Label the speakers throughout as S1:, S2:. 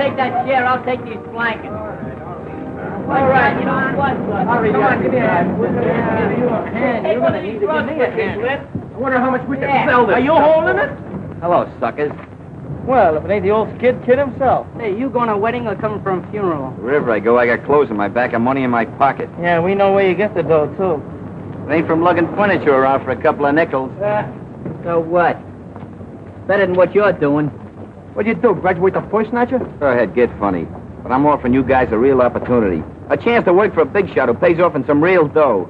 S1: take that chair. I'll take these blankets. All right, you know what? Hurry, come on, give me a hand. You're going to need to give me a hand.
S2: I wonder how much we can sell this.
S1: Are you holding it?
S3: Hello, suckers.
S2: Well, if it ain't the old kid himself.
S1: Hey, you going to a wedding or coming from a funeral?
S3: Wherever I go, I got clothes in my back and money in my pocket.
S2: Yeah, we know where you get the dough, too.
S3: It ain't from lugging furniture around for a couple of nickels.
S1: So what? Better than what you're doing.
S2: What'd you do, graduate the push snatcher?
S3: Go ahead, get funny. But I'm offering you guys a real opportunity. A chance to work for a big shot who pays off in some real dough.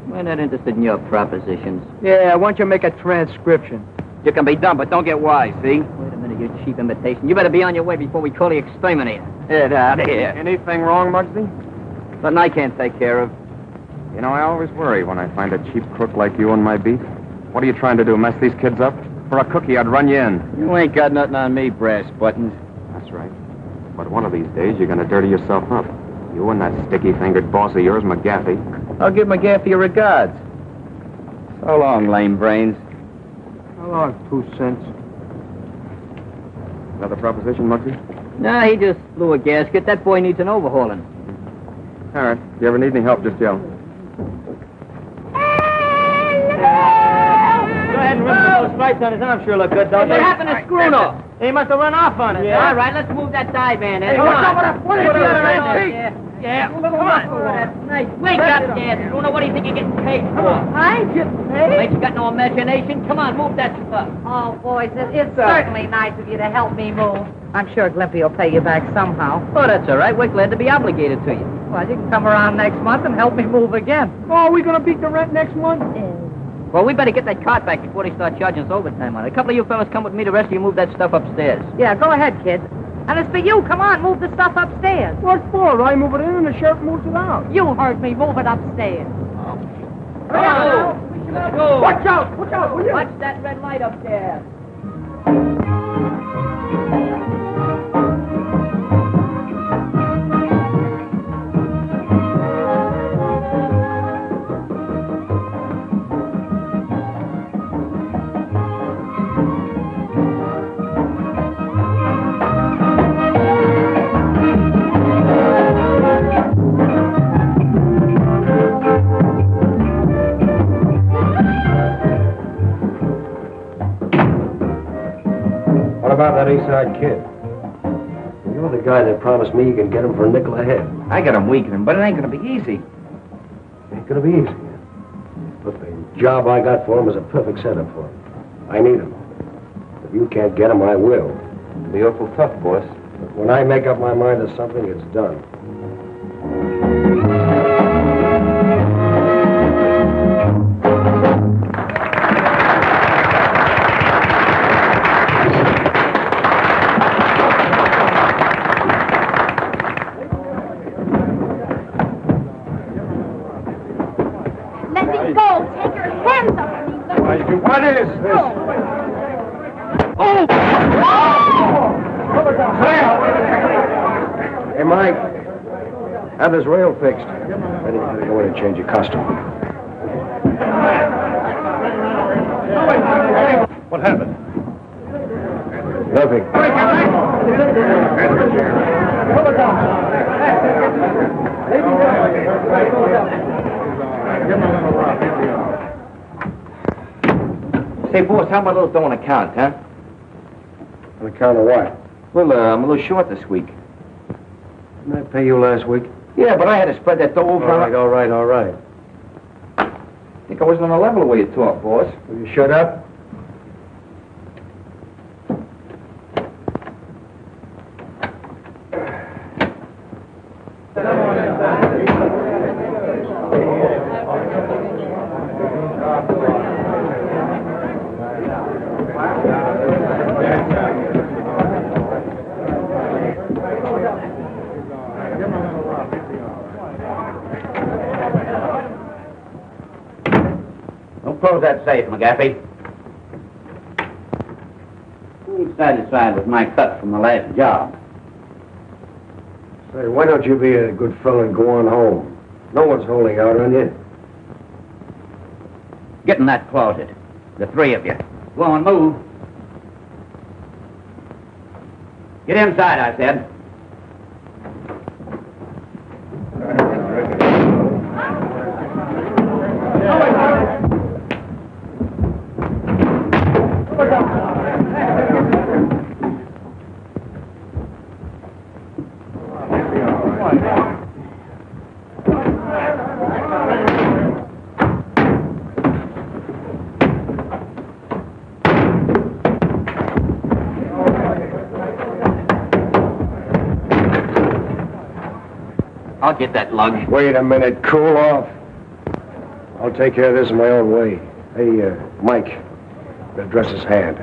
S1: We're not interested in your propositions.
S2: Yeah, why don't you make a transcription?
S3: You can be dumb, but don't get wise, see?
S1: Wait a minute, you cheap imitation. You better be on your way before we call the exterminator.
S3: Get out of here.
S2: Anything wrong, Muggsy?
S3: Nothing I can't take care of.
S4: You know, I always worry when I find a cheap crook like you on my beat. What are you trying to do, mess these kids up? For a cookie, I'd run you in.
S3: You ain't got nothing on me, brass buttons.
S4: That's right. But one of these days, you're going to dirty yourself up. You and that sticky-fingered boss of yours, McGaffey.
S3: I'll give McGaffey your regards. So long, lame brains.
S2: How long, 2 cents?
S4: Another proposition, Muggsy?
S1: Nah, he just blew a gasket. That boy needs an overhauling.
S4: All right. If you ever need any help, just yell.
S2: Go ahead and rip those stripes on his arm. Sure look good, don't
S1: What
S2: they?
S1: happened to Screwno?
S2: He must have run off on it.
S1: Yeah. All right, let's move that divan in.
S2: Hey,
S1: Come
S2: what's
S1: on.
S2: up with that?
S1: Yeah. Come on. That's nice. Wake up, Dad. Screwno, what do you think you're getting paid for?
S2: I get paid?
S1: Ain't you got no imagination? Come on, move that stuff.
S5: Oh, boys, it's certainly nice of you to help me move. I'm sure Glimpy will pay you back somehow.
S1: Oh, that's all right. We're glad to be obligated to you.
S5: Well, you can come around next month and help me move again.
S2: Oh, are we going to beat the rent next month?
S1: Well, we better get that cart back before they start charging us overtime on it. A couple of you fellas come with me. The rest of you move that stuff upstairs.
S5: Yeah, go ahead, kids. And it's for you. Come on, move the stuff upstairs.
S2: What for? I move it in and the sheriff moves it out.
S5: You heard me. Move it upstairs.
S1: Let's go.
S2: Watch out! Watch out, will you?
S1: Watch that red light up there.
S6: About that Eastside kid. You're the guy that promised me you can get him for a nickel a head.
S3: I got him weakening, but it ain't gonna be easy.
S6: Ain't gonna be easy. Look, the job I got for him is a perfect setup for him. I need him. If you can't get him, I will.
S3: It'll be awful tough, boss.
S6: But when I make up my mind to something, it's done. What is this? Oh! Hey, Mike. Have this rail fixed. Ready to go in and change your costume.
S4: What happened?
S6: Nothing.
S3: Say, boss, how about a little dough on account, huh?
S6: On account of what?
S3: Well, I'm a little short this week.
S6: Didn't I pay you last week?
S3: Yeah, but I had to spread that dough over.
S6: All right.
S3: I think I wasn't on the level the way you talk, boss.
S6: Will you shut up?
S3: Close that safe, McGaffey. I'm satisfied with my cut from the last job.
S6: Say, why don't you be a good fellow and go on home? No one's holding out on you.
S3: Get in that closet. The three of you. Go on, move. Get inside, I said. I'll get that lug.
S6: Wait a minute. Cool off. I'll take care of this in my own way. Hey, Mike. Address his hand.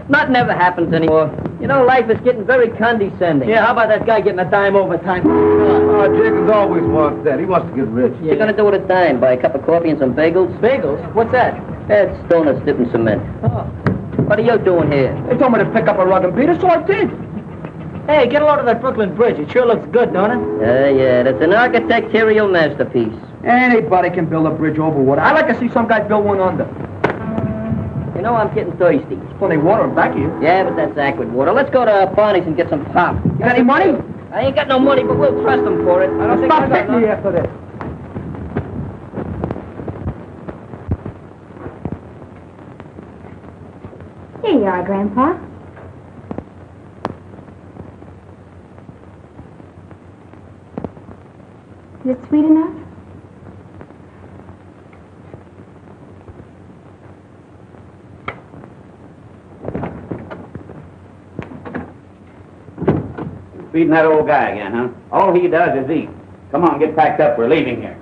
S1: Nothing ever happens anymore. You know, life is getting very condescending. Yeah, how about that guy getting a dime overtime?
S2: Oh, Jacobs always wants that. He wants to get rich.
S1: What you gonna do with a dime? Buy a cup of coffee and some bagels? Bagels? What's that? That's donuts dipped in cement. Oh. What are you doing here?
S2: They told me to pick up a rug and beat it, so I did.
S1: Hey, get a load of that Brooklyn Bridge. It sure looks good, don't it? Yeah, that's an architectural masterpiece.
S2: Anybody can build a bridge over water. I'd like to see some guy build one under.
S1: You know, I'm getting thirsty.
S2: There's plenty of water in back of you.
S1: Yeah, but that's aqua water. Let's go to Barney's and get some pop.
S2: You got any money?
S1: I ain't got no money, but we'll trust them for it. I don't
S2: Stop hitting me after this.
S7: Here you are, Grandpa. Is it sweet enough?
S3: Feeding that old guy again, huh? All he does is eat. Come on, get packed up. We're leaving here.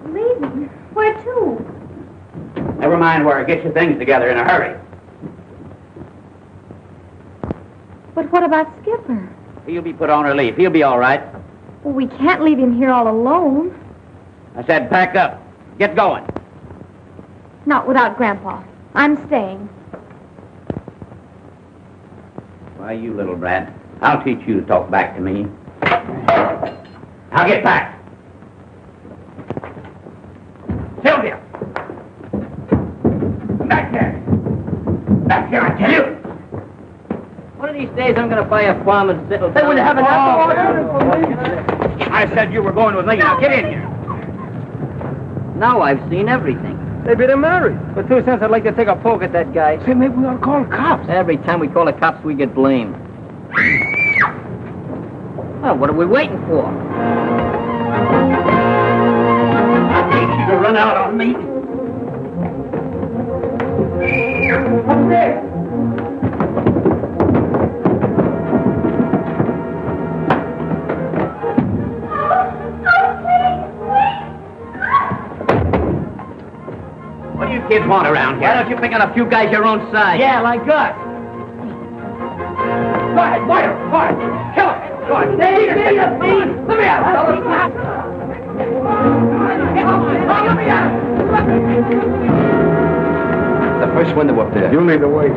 S7: Leaving? Where to?
S3: Never mind where. Get your things together in a hurry.
S7: But what about Skipper?
S3: He'll be put on relief. He'll be all right.
S7: Well, we can't leave him here all alone.
S3: I said pack up. Get going.
S7: Not without Grandpa. I'm staying.
S3: Why, you little brat. I'll teach you to talk back to me. Now get back. Sylvia! Back there! Back here, I tell you!
S1: One of these days, I'm going to buy a farm and settle down.
S2: Hey, will you have an apple?
S3: I said you were going with me. Now get in here.
S1: Now I've seen everything.
S2: They better marry.
S1: For 2 cents, I'd like to take a poke at that guy.
S2: Say, maybe we ought to call the cops.
S1: Every time we call the cops, we get blamed. Well, what are we waiting for?
S3: I hate you to run out on me.
S2: Up there.
S3: What do you kids want around here?
S1: Why don't you pick out a few guys your own size?
S2: Yeah, like us. Go ahead, fight him, fight. Kill him. Go on. Stay here, stay here. Let me out. Let me out.
S3: The first window up there.
S6: You lead the way.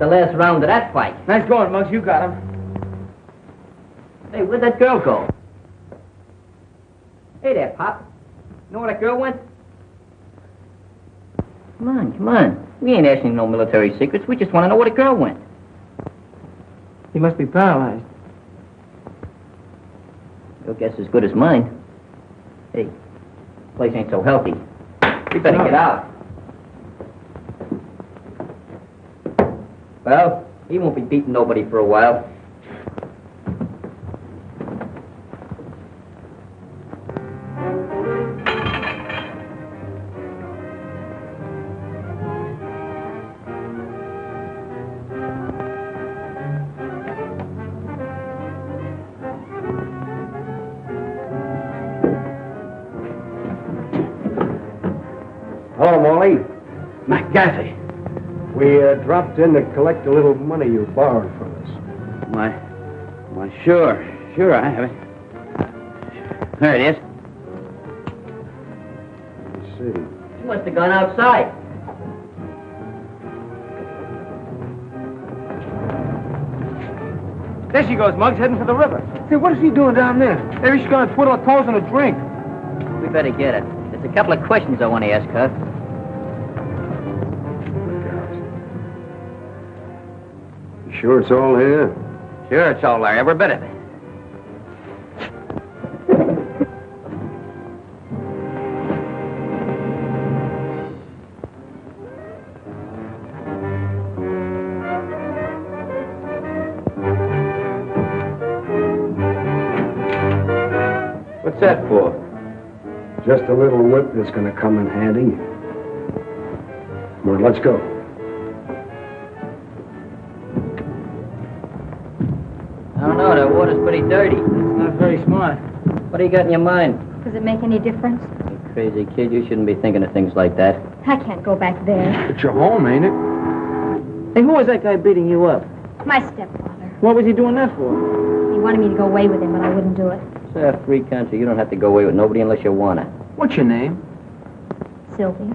S1: Last round of that fight.
S2: Nice going, Muggs. You got him.
S1: Hey, where'd that girl go? Hey there, Pop. Know where that girl went? Come on, come on. We ain't asking no military secrets. We just want to know where the girl went.
S2: He must be paralyzed.
S1: Your guess is good as mine. Hey, this place ain't so healthy. We better get out. Well, he won't be beating nobody for a while.
S6: Hello, Molly.
S3: McGaffey.
S6: We dropped in to collect a little money you borrowed from us.
S3: Why, sure, I have it.
S1: There it is.
S6: Let's see.
S1: She must have gone outside.
S2: There she goes, Muggs, heading for the river. Hey, what is she doing down there? Maybe she's gonna twiddle her toes in a drink.
S1: We better get her. There's a couple of questions I want to ask her.
S6: You sure it's all here?
S3: Sure, it's all there, every bit of it. What's that for?
S6: Just a little whip that's going to come in handy. Come on, let's go.
S1: I don't know, that water's pretty dirty.
S2: It's not very smart.
S1: What do you got in your mind?
S7: Does it make any difference?
S1: You crazy kid, you shouldn't be thinking of things like that.
S7: I can't go back there.
S2: It's your home, ain't it? Hey, who was that guy beating you up?
S7: My stepfather.
S2: What was he doing that for?
S7: He wanted me to go away with him, but I wouldn't do it.
S1: It's a free country. You don't have to go away with nobody unless you want to.
S2: What's your name?
S7: Sylvia.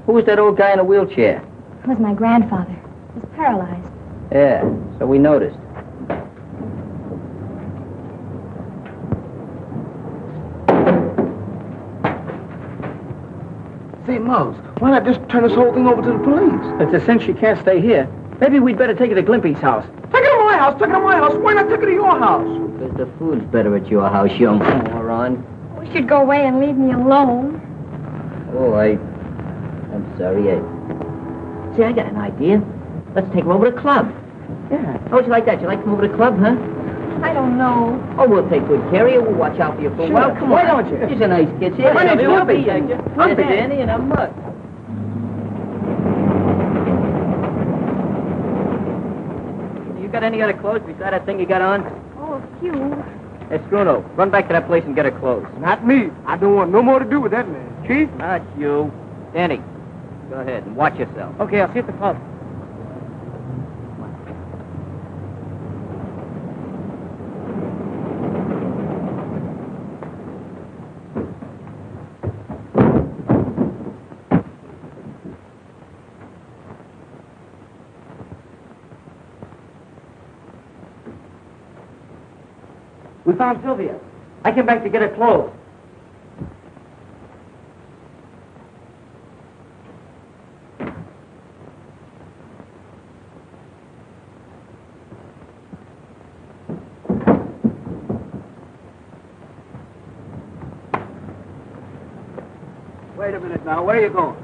S1: Who was that old guy in a wheelchair?
S7: It was my grandfather. He's paralyzed.
S1: Yeah, so we noticed.
S2: Say, Muggs, why not just turn this whole thing over to the police? It's a cinch she can't stay here. Maybe we'd better take her to Glimpy's house. Take her to my house, take her to my house. Why not take her to your house?
S1: Because the food's better at your house, young moron.
S7: We should go away and leave me alone.
S1: Oh, I'm sorry. See, I got an idea. Let's take her over to the club.
S2: Yeah.
S1: How would you like that? You like to come over to the club, huh?
S7: I don't know.
S1: Oh, we'll take good care of you. We'll watch out for you for a while. Come
S2: Why
S1: on.
S2: don't you?
S1: She's a nice kid. See,
S2: My name's Glimpy.
S1: Glimpy, Danny, and I'm Mutt. You got any other clothes besides that thing you got on?
S7: Oh, a few.
S1: Hey, Struno, run back to that place and get her clothes.
S2: Not me. I don't want no more to do with that man. Chief?
S1: Not you. Danny, go ahead and watch yourself.
S2: Okay, I'll see you at the club. We found Sylvia. I came back to get her clothes.
S3: Wait a minute now. Where are you going?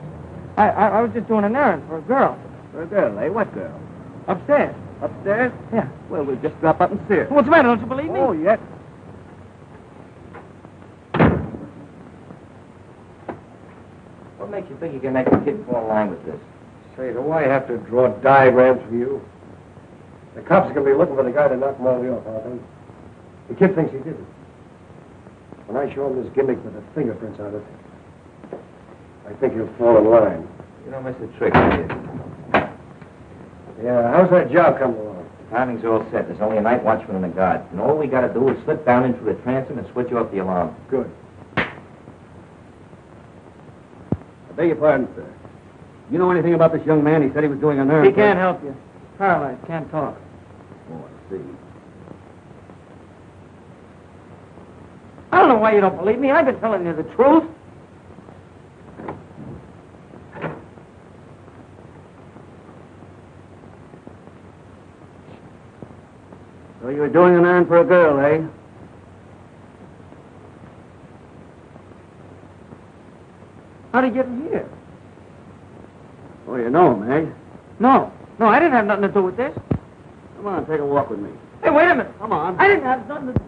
S2: I was just doing an errand for a girl.
S3: For a girl, eh? What girl?
S2: Upstairs.
S3: Upstairs?
S2: Yeah.
S3: Well, we'll just drop up and see her.
S2: What's the matter? Don't you believe me?
S3: Oh, yes.
S1: What makes you think you can make a kid fall in line with this?
S6: Say, do I have to draw diagrams for you? The cops are going to be looking for the guy that knocked Molly off, aren't they? The kid thinks he did it. When I show him this gimmick with the fingerprints on it, I think he'll fall in line.
S3: You don't miss a trick, do you?
S6: Yeah, how's that job coming along?
S3: The timing's all set. There's only a night watchman and a guard. And all we got to do is slip down into the transom and switch off the alarm.
S6: Good.
S3: I beg your pardon, sir. You know anything about this young man? He said he was doing an errand.
S2: He can't help you. Paralyzed, can't talk.
S3: Oh, I see.
S2: I don't know why you don't believe me. I've been telling you the truth.
S3: So you were doing an errand for a girl, eh?
S2: How'd he get in here?
S3: Oh, you know him, eh?
S2: No, I didn't have nothing to do with this.
S3: Come on, take a walk with me.
S2: Hey, wait a minute.
S3: Come on.
S2: I didn't have nothing to do.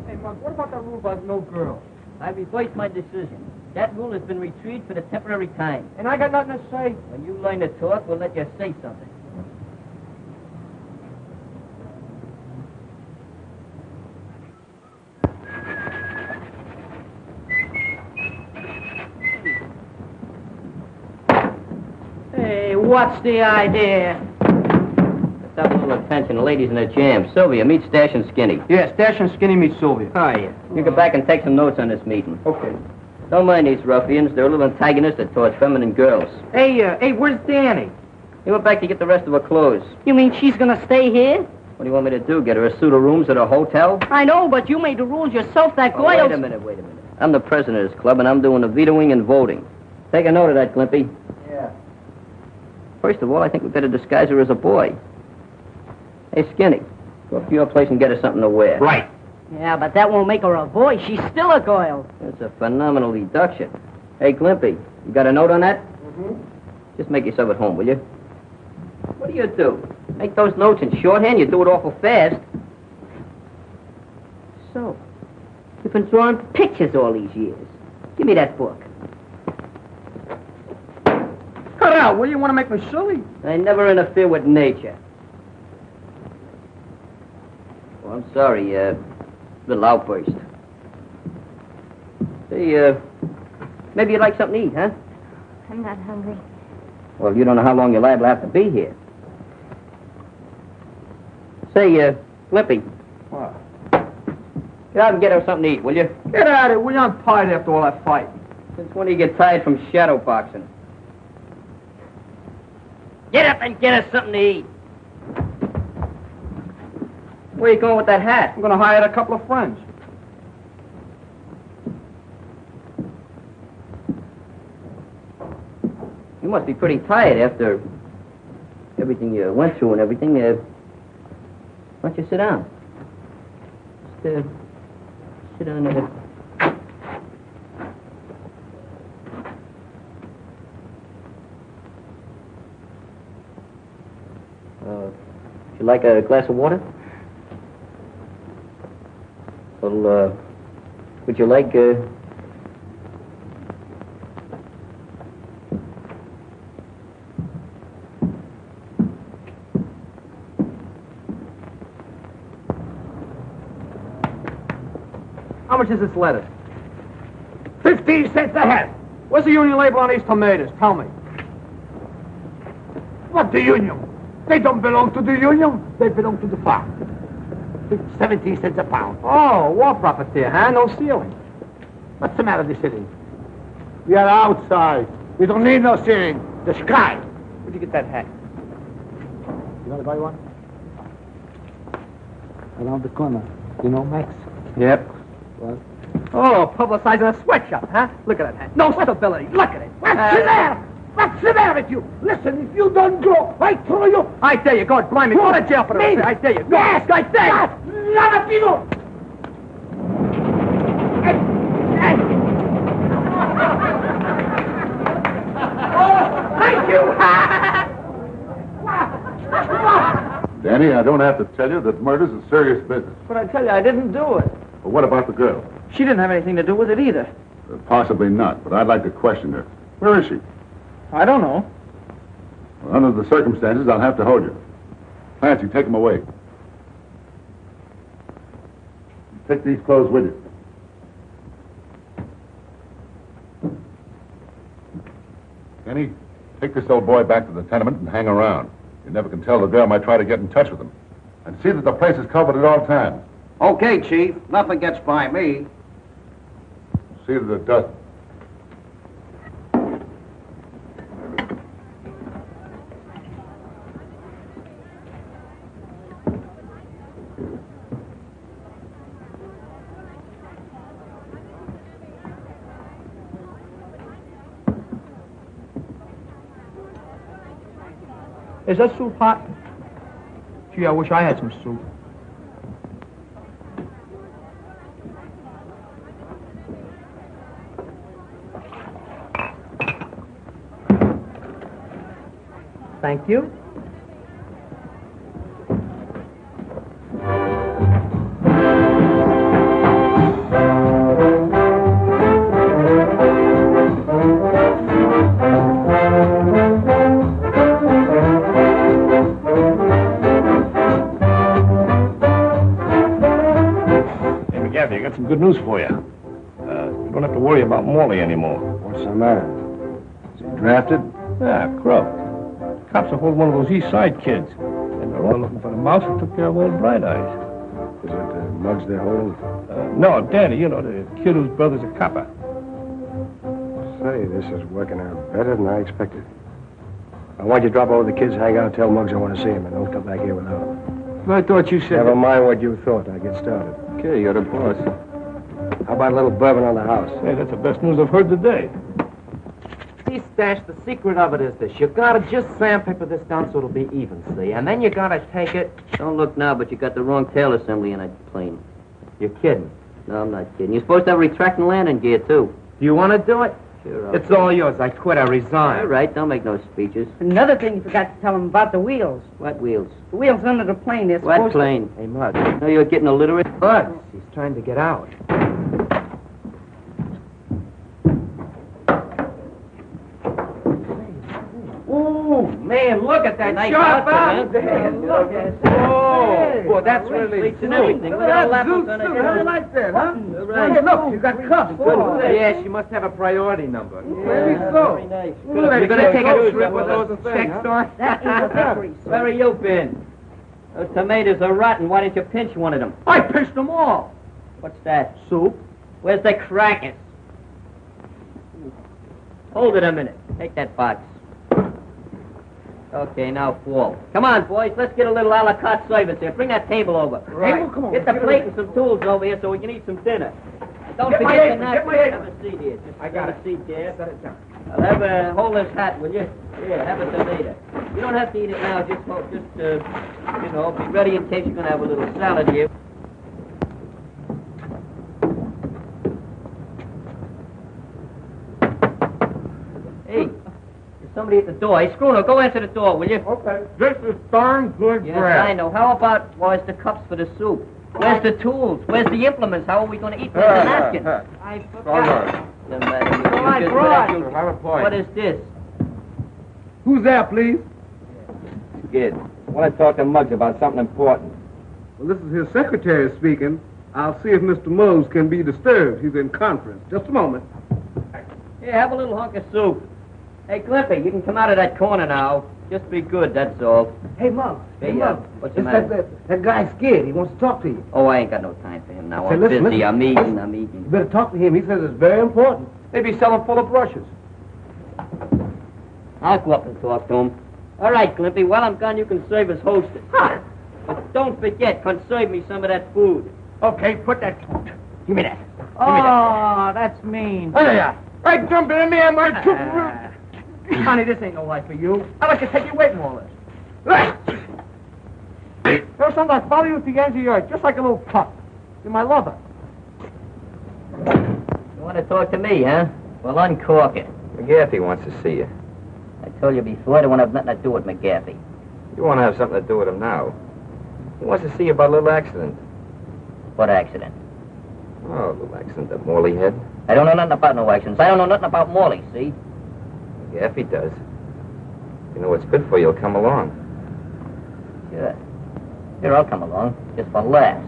S2: Hey, Mark, what about that rule about no girl?
S1: I reversed my decision. That rule has been retrieved for the temporary time.
S2: And I got nothing to say.
S1: When you learn to talk, we'll let you say something. Hey, what's the idea?
S3: Stop a little attention. The ladies in the jam. Sylvia, meet Stash and Skinny.
S2: Yeah, Stash and Skinny meet Sylvia.
S3: Oh, yeah. You get back and take some notes on this meeting.
S2: Okay.
S3: Don't mind these ruffians. They're a little antagonistic towards feminine girls.
S2: Hey, where's Danny?
S3: He went back to get the rest of her clothes.
S5: You mean she's gonna stay here?
S3: What do you want me to do? Get her a suit of rooms at a hotel?
S5: I know, but you made the rules yourself. That
S3: Oh,
S5: Goyle's...
S3: wait a minute. I'm the president of this club, and I'm doing the vetoing and voting. Take a note of that, Glimpy.
S2: Yeah.
S3: First of all, I think we better disguise her as a boy. Hey, Skinny, go up to your place and get her something to wear.
S2: Right.
S5: Yeah, but that won't make her a boy. She's still a Goyle.
S3: That's a phenomenal deduction. Hey, Glimpy, you got a note on that?
S2: Mm-hmm.
S3: Just make yourself at home, will you? What do? Make those notes in shorthand? You do it awful fast. So, you've been drawing pictures all these years. Give me that book.
S2: Cut out. What do you want to make me silly?
S3: I never interfere with nature. Oh, I'm sorry, little outburst. Say, maybe you'd like something to eat, huh?
S7: I'm not hungry.
S3: Well, you don't know how long you're liable to have to be here. Say, Flippy.
S2: What?
S3: Get out and get her something to eat, will you?
S2: Get out of it. We're not tired after all that fight.
S3: Since when do you get tired from shadow boxing? Get up and get us something to eat. Where you going with that hat?
S2: I'm going to hire a couple of friends.
S3: You must be pretty tired after everything you went through and everything. Why don't you sit down? Just, sit down there. Would you like a glass of water? Well, would you like,
S2: How much is this lettuce? 15 cents a head. Where's the union label on these tomatoes? Tell me.
S6: What the union? They don't belong to the union. They belong to the farm. 17 cents a pound.
S2: Oh, war profiteer, huh? No ceiling.
S6: What's the matter with the city? We are outside. We don't need no ceiling. The sky.
S2: Where'd you get that hat?
S6: You want to buy one? Around the corner. You know Max?
S2: Yep.
S6: What?
S2: Oh, publicizing a sweatshop, huh? Look at that hat. No stability. Look at it.
S6: What's the matter? What's the matter with you? Listen, if you don't go, I throw you.
S2: I dare you. God, blind me. Go to jail for this. I dare you. Go.
S6: Yes,
S2: I dare you.
S6: Rapido!
S2: Thank you.
S8: Danny, I don't have to tell you that murder's a serious business.
S2: But I tell you, I didn't do it.
S8: But what about the girl?
S2: She didn't have anything to do with it either.
S8: Possibly not, but I'd like to question her. Where is she?
S2: I don't know.
S8: Well, under the circumstances, I'll have to hold you. Clancy, take them away. Take these clothes with you. Danny, take this old boy back to the tenement and hang around. You never can tell, the girl might try to get in touch with him. And see that the place is covered at all times.
S9: Okay, Chief. Nothing gets by me.
S8: See that it doesn't.
S2: Is that soup hot? Gee, I wish I had some soup. Thank you.
S10: I got some good news for you. You don't have to worry about Morley anymore.
S6: What's the matter? Is he drafted?
S10: Yeah, crook. Cops are holding one of those East Side kids, and they're They're looking for the mouse who took care of old Bright Eyes.
S6: Is it Muggs they're holding?
S10: No, Danny, you know, the kid whose brother's a copper.
S6: Say, this is working out better than I expected. I want you to drop over the kids, hang out, tell Muggs I want to see him, and don't come back here without him.
S2: I thought you said...
S6: Never mind what you thought. I'll get started.
S4: Okay, you're the boss.
S6: How about a little bourbon on the house?
S10: Hey, that's the best news I've heard today.
S2: See, Stash, the secret of it is this. You gotta just sandpaper this down so it'll be even, see? And then you gotta take it...
S3: Don't look now, but you got the wrong tail assembly in that plane.
S2: You're kidding.
S3: No, I'm not kidding. You're supposed to have retracting landing gear, too.
S2: Do you want to do it?
S3: Sure.
S2: It's all yours. I quit. I resign.
S3: All right, don't make no speeches.
S5: Another thing you forgot to tell him about the wheels.
S3: What wheels?
S5: The wheels under the plane. They're
S3: What
S5: supposed
S3: plane?
S2: Hey, Mud.
S3: No, you're getting illiterate.
S2: Bud, he's trying to get out. Ooh, man, look at that
S3: Nice
S2: sharp
S3: outfit,
S2: out.
S3: man.
S2: Look at that. Oh, boy, that's really
S3: Fleets and everything. Look at all that on it.
S2: How do you like that, huh?
S3: Right.
S2: Hey, look, you got cuffs. Yeah, she must have a priority number. Maybe so.
S3: Very nice.
S2: You're going to take a trip with those check stores?
S5: That is a victory, sir.
S3: Where have you been? Those tomatoes are rotten. Why didn't you pinch one of them?
S2: I pinched them all.
S3: What's that?
S2: Soup?
S3: Where's the crackers? Hold it a minute. Take that box. Okay, now fall. Come on, boys. Let's get a little a la carte service here. Bring that table over.
S2: Right. Table? Come on.
S3: Get the plate and some tools over here so we can eat some dinner. Don't
S2: Get my
S3: forget the
S2: apron,
S3: napkin.
S2: get my apron.
S3: Have a seat here. Just
S2: I got
S3: have a seat there.
S2: Set it down.
S3: I'll hold this hat, will you? Here, have it till later. You don't have to eat it now. Just be ready in case you're going to have a little salad here. Hey, there's somebody at the door. Hey, Scrooner, go answer the door, will you?
S2: Okay. This is darn good
S3: Yes, I know. How about, boys, the cups for the soup? Where's the tools? Where's the implements? How are we going to eat? Where's the napkins?
S5: I forgot.
S3: Doesn't matter.
S5: Well, I
S3: Just
S5: brought.
S3: without you-
S2: Have a point.
S3: What is this?
S2: Who's there, please? Good. I want to talk to Muggs about something important.
S11: Well, this is his secretary speaking. I'll see if Mr. Muggs can be disturbed. He's in conference. Just a moment.
S3: Here, have a little hunk of soup. Hey, Clippy, you can come out of that corner now. Just be good, that's all.
S2: Hey, Muggs.
S3: Hey, Muggs. What's the
S2: It's
S3: matter?
S2: that guy's scared. He wants to talk to you.
S3: Oh, I ain't got no time for him now.
S2: Say,
S3: I'm
S2: listen,
S3: busy.
S2: listen,
S3: I'm eating.
S2: listen.
S3: I'm
S2: You
S3: eating.
S2: better talk to him. He says it's very important. Maybe sell him full of brushes.
S3: I'll go up and talk to him. All right, Glimpy, while I'm gone, you can serve as hostess.
S2: Huh.
S3: But don't forget, conserve me some of that food.
S2: Okay, put that... Give me that.
S5: Oh, that's mean.
S2: Hey, there. Hey, dump it in there, my... Honey, this ain't no life for you. I'd like to take you away from all this. There's something I follow you to the ends of the earth, just like a little pup. You're my lover.
S3: You want to talk to me, huh? Well, uncork it.
S4: McGaffey wants to see you.
S3: I told you before, I don't want to have nothing to do with McGaffey.
S4: You want to have something to do with him now. He wants to see you about a little accident.
S3: What accident?
S4: Oh, a little accident that Morley had.
S3: I don't know nothing about no accidents. I don't know nothing about Morley, see?
S4: McGaffey does. You know what's good for you, he'll come along.
S3: Sure. Here, I'll come along, just for laughs.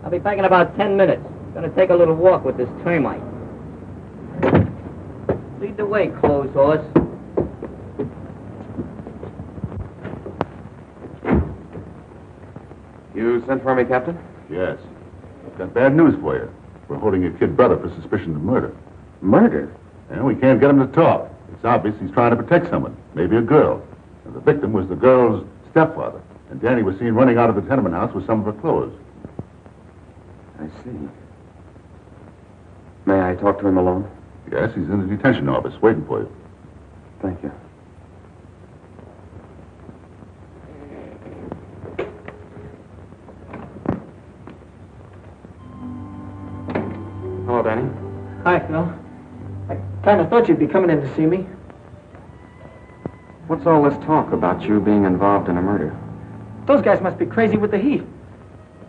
S3: I'll be back in about 10 minutes. Gonna take a little walk with this termite. Lead the way, clothes horse.
S4: You sent for me, Captain?
S8: Yes. I've got bad news for you. We're holding your kid brother for suspicion of murder.
S4: Murder?
S8: And we can't get him to talk. It's obvious he's trying to protect someone, maybe a girl. And the victim was the girl's stepfather. And Danny was seen running out of the tenement house with some of her clothes.
S4: I see. May I talk to him alone?
S8: Yes, he's in the detention office waiting for you.
S4: Thank you. Hello, Danny.
S2: Hi, Phil. I kind of thought you'd be coming in to see me.
S4: What's all this talk about you being involved in a murder?
S2: Those guys must be crazy with the heat.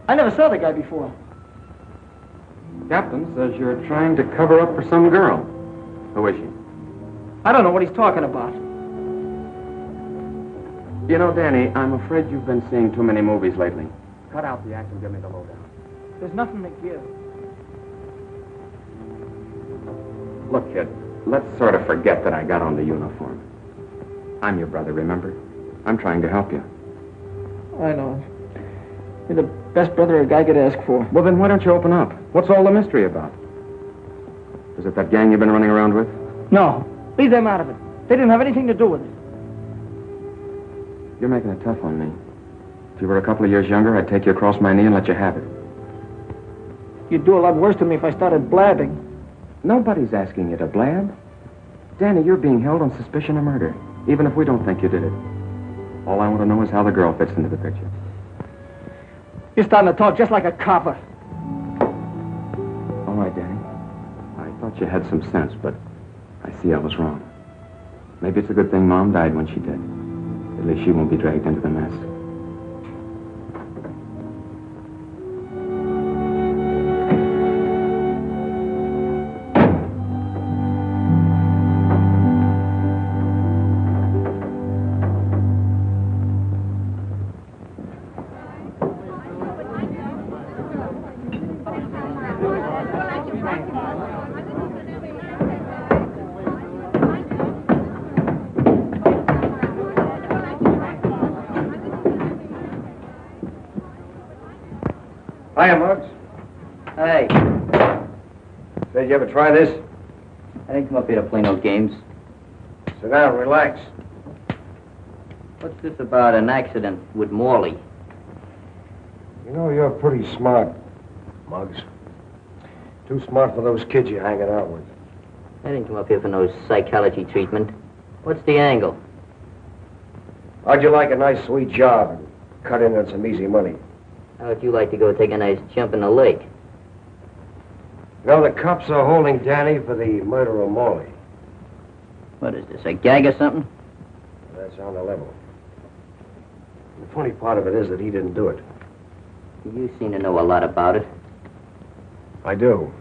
S2: I never saw the guy before.
S4: Captain says you're trying to cover up for some girl. Who is she?
S2: I don't know what he's talking about.
S4: You know, Danny, I'm afraid you've been seeing too many movies lately. Cut out the act and give me the lowdown.
S2: There's nothing to give.
S4: Look, kid, let's sort of forget that I got on the uniform. I'm your brother, remember? I'm trying to help you.
S2: I know. You're the best brother a guy could ask for.
S4: Well, then why don't you open up? What's all the mystery about? Is it that gang you've been running around with?
S2: No. Leave them out of it. They didn't have anything to do with it.
S4: You're making it tough on me. If you were a couple of years younger, I'd take you across my knee and let you have it.
S2: You'd do a lot worse to me if I started blabbing.
S4: Nobody's asking you to blab. Danny, you're being held on suspicion of murder, even if we don't think you did it. All I want to know is how the girl fits into the picture.
S2: You're starting to talk just like a copper.
S4: All right, Danny. I thought you had some sense, but I see I was wrong. Maybe it's a good thing Mom died when she did. At least she won't be dragged into the mess.
S6: Hiya, Muggs.
S3: Hey,
S6: Said you ever try this?
S3: I didn't come up here to play no games.
S6: Sit down, relax.
S3: What's this about an accident with Morley?
S6: You know, you're pretty smart, Muggs. Too smart for those kids you're hanging out with.
S3: I didn't come up here for no psychology treatment. What's the angle?
S6: How'd you like a nice, sweet job and cut in on some easy money?
S3: How would you like to go take a nice jump in the lake?
S6: You know, the cops are holding Danny for the murder of Morley.
S3: What is this, a gag or something?
S6: That's on the level. The funny part of it is that he didn't do it.
S3: You seem to know a lot about it.
S6: I do.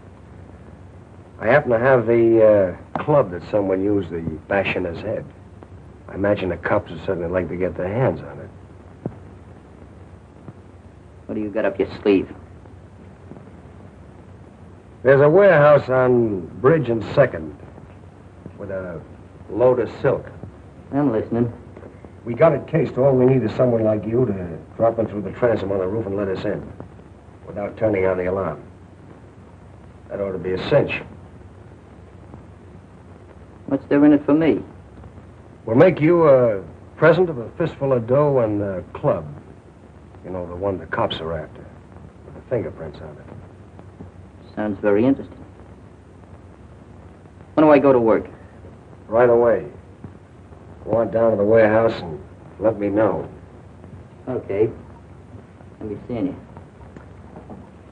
S6: I happen to have the club that someone used to bash in his head. I imagine the cops would certainly like to get their hands on it.
S3: What do you got up your sleeve?
S6: There's a warehouse on Bridge and 2nd with a load of silk.
S3: I'm listening.
S6: We got it cased. All we need is someone like you to drop in through the transom on the roof and let us in without turning on the alarm. That ought to be a cinch.
S3: What's there in it for me?
S6: We'll make you a present of a fistful of dough and the club. You know, the one the cops are after, with the fingerprints on it.
S3: Sounds very interesting. When do I go to work?
S6: Right away. Go on down to the warehouse and let me know.
S3: Okay. I'll be seeing you.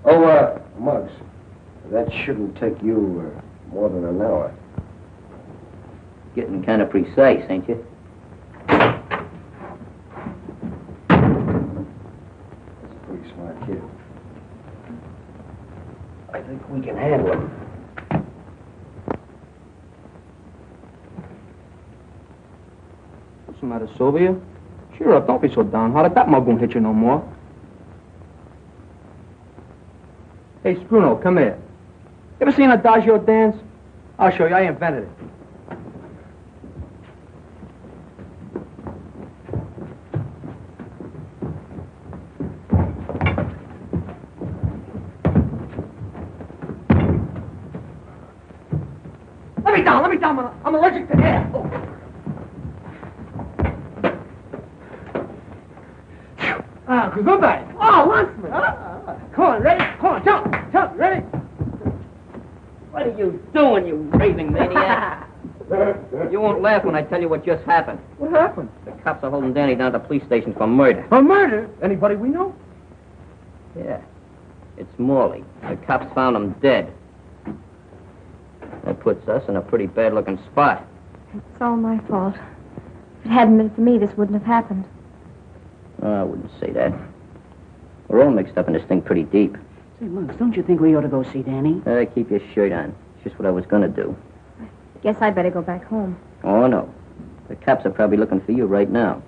S6: Oh, Muggs, that shouldn't take you more than an hour.
S3: Getting kind of precise, ain't you?
S6: Pretty smart kid. I think we can handle him.
S2: What's the matter, Sylvia? Cheer up, don't be so downhearted. That mug won't hit you no more. Hey, Spruno, come here. You ever seen a Adagio dance? I'll show you. I invented it. Let me down. I'm allergic to air. Oh. Goodbye. Oh, Lanceman. Come on, ready? Come on, jump, ready?
S3: What are you doing, you raving maniac? You won't laugh when I tell you what just happened.
S2: What happened?
S3: The cops are holding Danny down at the police station for murder.
S2: For murder? Anybody we know?
S3: Yeah. It's Morley. The cops found him dead. That puts us in a pretty bad-looking spot.
S7: It's all my fault. If it hadn't been for me, this wouldn't have happened.
S3: Oh, I wouldn't say that. We're all mixed up in this thing pretty deep.
S5: Say, Muggs, don't you think we ought to go see Danny?
S3: Keep your shirt on. It's just what I was gonna do.
S7: Guess I better go back home.
S3: Oh, no. The cops are probably looking for you right now.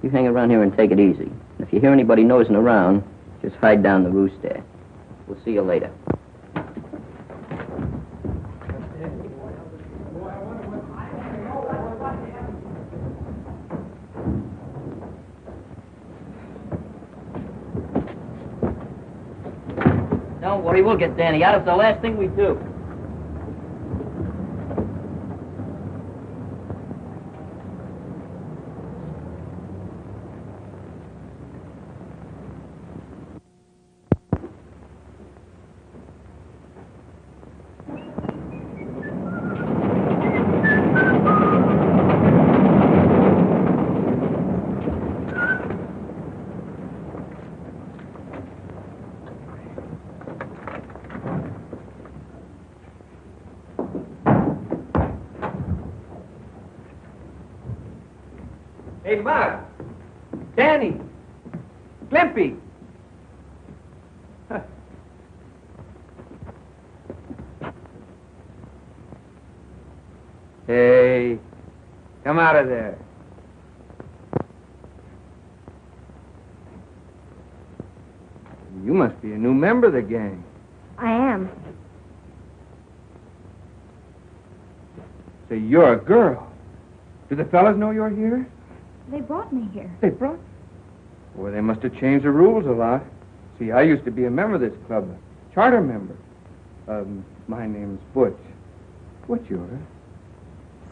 S3: You hang around here and take it easy. And if you hear anybody nosing around, just hide down the roost there. We'll see you later. worry, we'll get Danny out. It's the last thing we do.
S2: Hey, Mark. Danny. Glimpy. Hey, come out of there. You must be a new member of the gang.
S7: I am.
S2: So you're a girl. Do the fellas know you're here?
S7: They brought me here.
S2: They brought? Well, they must have changed the rules a lot. See, I used to be a member of this club, a charter member. My name's Butch. What's yours?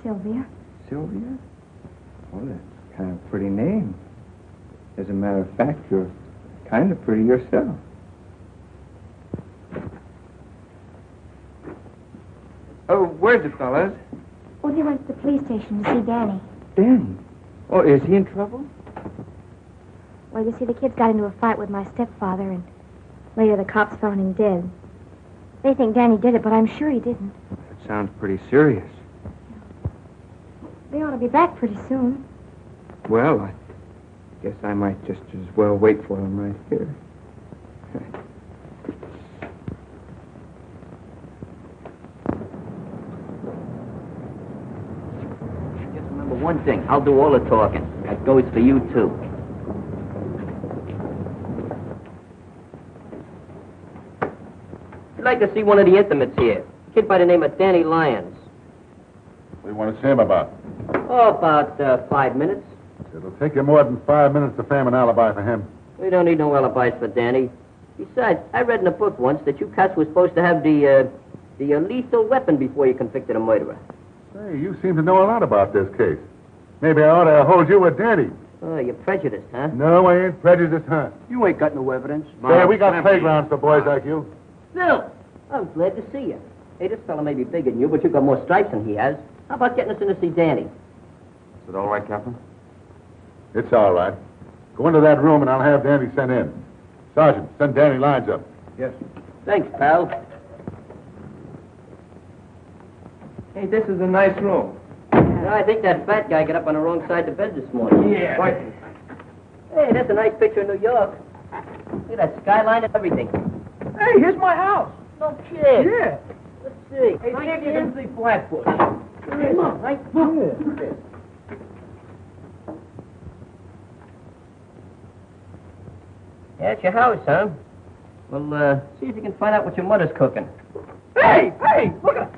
S7: Sylvia.
S2: Sylvia? Oh, that's kind of a pretty name. As a matter of fact, you're kind of pretty yourself. Oh, where's the fellas?
S7: Oh, they went to the police station to see Danny.
S2: Danny? Oh, is he in trouble?
S7: Well, you see, the kids got into a fight with my stepfather, and later the cops found him dead. They think Danny did it, but I'm sure he didn't.
S2: That sounds pretty serious.
S7: They ought to be back pretty soon.
S2: Well, I guess I might just as well wait for him right here.
S3: Just remember one thing. I'll do all the talking. That goes for you, too. I'd like to see one of the intimates here. A kid by the name of Danny Lyons.
S8: What do you want to see him about?
S3: Oh, about 5 minutes.
S8: It'll take you more than 5 minutes to frame an alibi for him.
S3: We don't need no alibis for Danny. Besides, I read in a book once that you cats were supposed to have the lethal weapon before you convicted a murderer.
S8: Say, you seem to know a lot about this case. Maybe I ought to hold you with Danny.
S3: Oh, you're prejudiced, huh?
S8: No, I ain't prejudiced, huh?
S9: You ain't got no evidence.
S8: Yeah, we got playgrounds for boys like you.
S3: Phil, I'm glad to see you. Hey, this fella may be bigger than you, but you've got more stripes than he has. How about getting us in to see Danny?
S4: Is it all right, Captain?
S8: It's all right. Go into that room and I'll have Danny sent in. Sergeant, send Danny Lyons up.
S2: Yes.
S3: Thanks, pal.
S2: Hey, this is a nice room.
S3: I think that fat guy got up on the wrong side of the bed this morning.
S2: Yeah. Right.
S3: Hey, that's a nice picture of New York. Look at that skyline and everything.
S2: Hey, here's my house.
S3: No kid.
S2: Yeah.
S3: Let's see.
S2: Hey, see if you can see Flatbush.
S3: Come on, right? Look.
S2: Yeah.
S3: Yeah, it's your house, huh? Well, see if you can find out what your mother's cooking.
S2: Hey, look at it.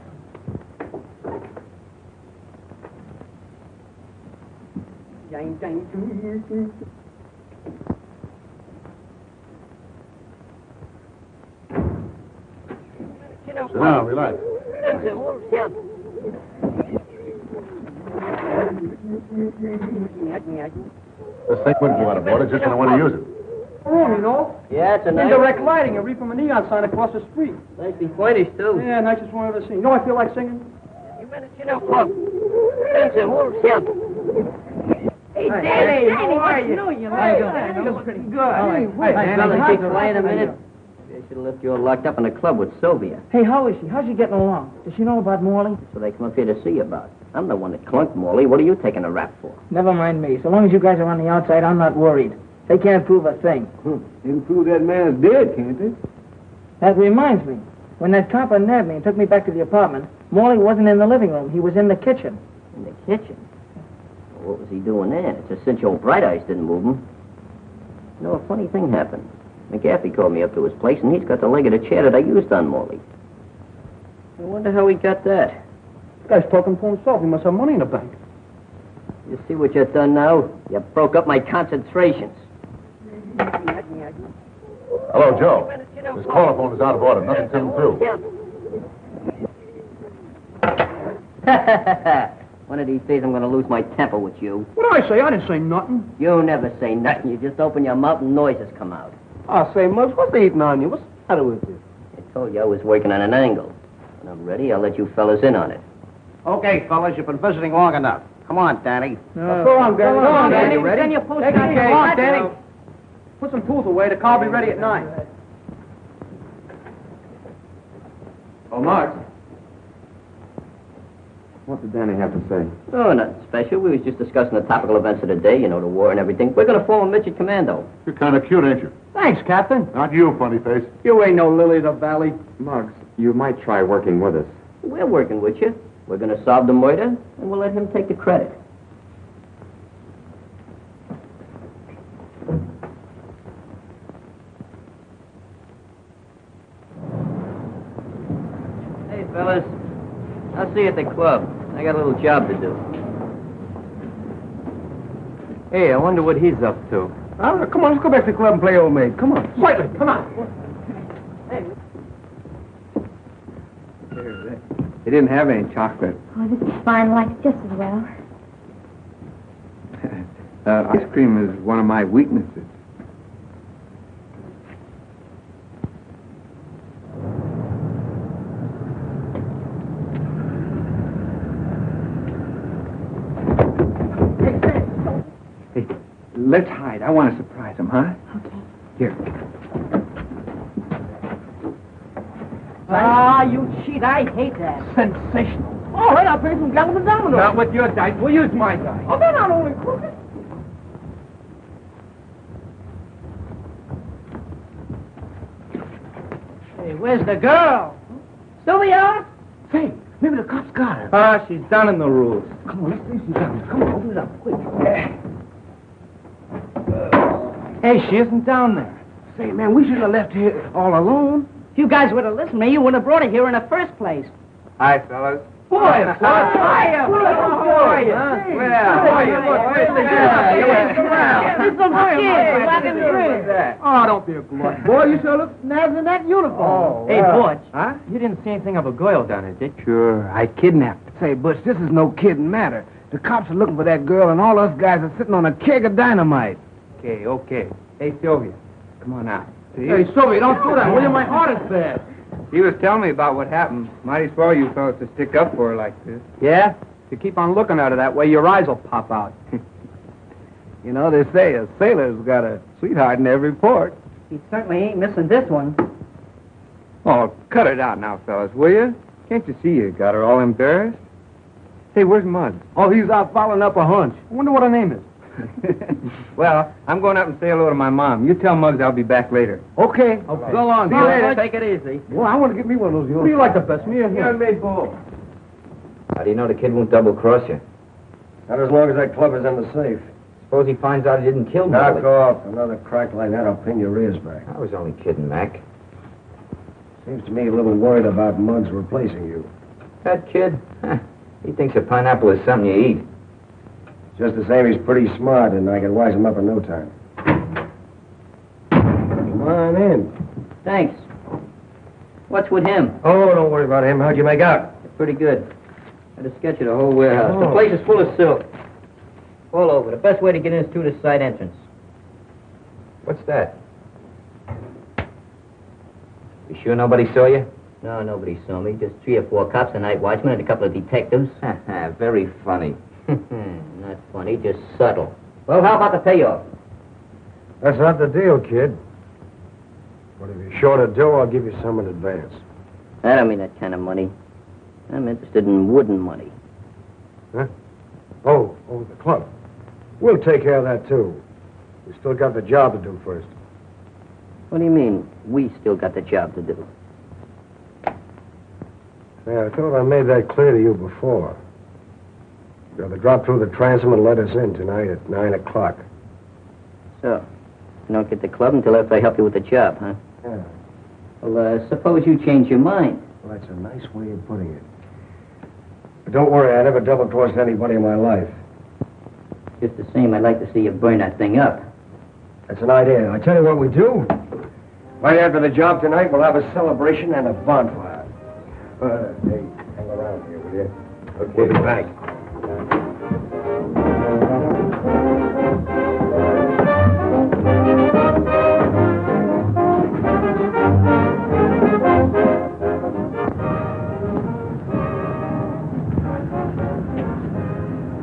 S8: Sit down, relax. This thing wouldn't go out of order just when I want to use it.
S2: Room, you know.
S3: Yeah, it's a nice...
S2: Indirect lighting. I read from a neon sign across the street.
S3: Nicely pointed, too.
S2: Yeah, nicest one I've ever seen. You know I feel like singing?
S3: Hey,
S2: Danny, how are you?
S3: Hey,
S2: pretty good.
S3: Hey, fellas, keep quiet a minute. They should have left you all locked up in a club with Sylvia.
S1: Hey, how is she? How's she getting along? Does she know about Morley?
S3: So they come up here to see you about. I'm the one that clunked Morley. What are you taking a rap for?
S1: Never mind me. So long as you guys are on the outside, I'm not worried. They can't prove a thing.
S11: They can prove that man's dead, can't they?
S1: That reminds me. When that copper nabbed me and took me back to the apartment, Morley wasn't in the living room. He was in the kitchen.
S3: In the kitchen? Well, what was he doing there? It's a cinch old Bright Eyes didn't move him. You know, a funny thing happened. McGaffey called me up to his place, and he's got the leg of the chair that I used on Morley. I wonder how he got that.
S2: This guy's talking for himself. He must have money in the bank.
S3: You see what you've done now? You broke up my concentrations.
S8: Hello, Joe. This telephone is out of order. Nothing's coming through.
S3: One of these days I'm going to lose my temper with you.
S2: What did I say? I didn't say nothing.
S3: You never say nothing. You just open your mouth and noises come out.
S11: I say, Muggs, what's eating on you? What's the matter with you?
S3: I told you I was working on an angle. When I'm ready, I'll let you fellas in on it.
S9: Okay, fellas, you've been visiting long enough. Come on, Danny.
S2: Go on, Danny. Go on, Danny.
S5: You ready? Then you post
S2: Take
S5: on
S2: it,
S5: your
S2: Come on,
S5: watch.
S2: Danny. Put some tools away. The car will be ready at 9.
S4: Oh, Mark. What did Danny have to say?
S3: Oh, nothing special. We was just discussing the topical events of the day, you know, the war and everything. We're going to form a midget commando.
S8: You're kind of cute, ain't you?
S2: Thanks, Captain.
S8: Not you, funny face.
S2: You ain't no lily of the valley.
S4: Muggs, you might try working with us.
S3: We're working with you. We're going to solve the murder, and we'll let him take the credit. Hey, fellas. I'll see you at the club. I got a little job to do.
S2: Hey, I wonder what he's up to. Come on, let's go back to the club and play old maid. Come on. Slightly, come on. They didn't have any chocolate.
S7: Oh, this is fine like just as well.
S2: Ice cream is one of my weaknesses. Hey, let's hide. I want to surprise him, huh?
S7: Okay.
S2: Here.
S5: Ah, you cheat. I hate that.
S2: Sensational.
S5: All right, I'll play some gallon dominoes.
S2: Not with your dice. We'll use my dice.
S5: Oh, they're not only crooked. Hey, where's the girl? Sylvia?
S2: Say, maybe the cops got her. She's down in the rules. Come on, let's see if she's down. Come on, open it up, quick. Hey, she isn't down there. Say, man, we shouldn't have left her all alone.
S5: If you guys would have listened to me, you wouldn't have brought her here in the first place.
S2: Hi, fellas. Boy,
S5: Hiya.
S2: How are you? Well, how are you?
S5: There's some kids walking the bridge.
S2: Oh, don't be a glutton. Boy, you sure look snazzy in that uniform.
S5: Oh,
S2: hey, Butch.
S11: Huh? You didn't see anything of a girl down there, did you? Sure, I kidnapped her. Say, Butch, this is no kidding matter. The cops are looking for that girl, and all us guys are sitting on a keg of dynamite. Okay. Hey, Sylvia, come on out.
S2: Hey, Sylvia, don't do that, will you? My heart is bad.
S11: He was telling me about what happened. Mighty swell you fellas to stick up for her like this. Yeah? If you keep on looking at her that way, your eyes will pop out. You know, they say a sailor's got a sweetheart in every port.
S5: He certainly ain't missing this one.
S11: Oh, cut it out now, fellas, will you? Can't you see you got her all embarrassed? Hey, where's Muggs?
S2: Oh, he's out following up a hunch. I wonder what her name is.
S11: Well, I'm going up and say hello to my mom. You tell Muggs I'll be back later.
S2: Okay. So long.
S5: See you later. Take it easy.
S2: Well, I want to get me one of those. What do you like the best, me or him?
S6: You and me both.
S4: How do you know the kid won't double-cross you?
S6: Not as long as that club is in the safe.
S4: Suppose he finds out he didn't kill
S6: Knock
S4: Molly.
S6: off. Another crack like that, I'll pin your ears back.
S4: I was only kidding, Mac.
S6: Seems to me a little worried about Muggs replacing you.
S4: That kid? He thinks a pineapple is something you eat.
S6: Just the same, he's pretty smart, and I can wise him up in no time. Come on in.
S3: Thanks. What's with him?
S6: Oh, don't worry about him. How'd you make out?
S3: Pretty good. Had a sketch of the whole warehouse. The
S6: Oh.
S3: place is full of silk. All over. The best way to get in is through the side entrance.
S4: What's that? You sure nobody saw you?
S3: No, nobody saw me. Just 3 or 4 cops, a night watchman, and a couple of detectives.
S4: Very funny.
S3: Not funny, just subtle. Well, how about the payoff?
S6: That's not the deal, kid. But if you're short of dough, I'll give you some in advance.
S3: I don't mean that kind of money. I'm interested in wooden money.
S6: Huh? Oh, the club. We'll take care of that, too. We still got the job to do first.
S3: What do you mean, we still got the job to do?
S6: Yeah, I thought I made that clear to you before. You have to drop through the transom and let us in tonight at 9 o'clock.
S3: So, you don't get the club until after I help you with the job, huh?
S6: Yeah.
S3: Well, suppose you change your mind.
S6: Well, that's a nice way of putting it. But don't worry, I never double-crossed anybody in my life.
S3: Just the same, I'd like to see you burn that thing up.
S6: That's an idea. I tell you what we do. Right after the job tonight, we'll have a celebration and a bonfire. Hey, hang around here, will you? Okay. We'll be back.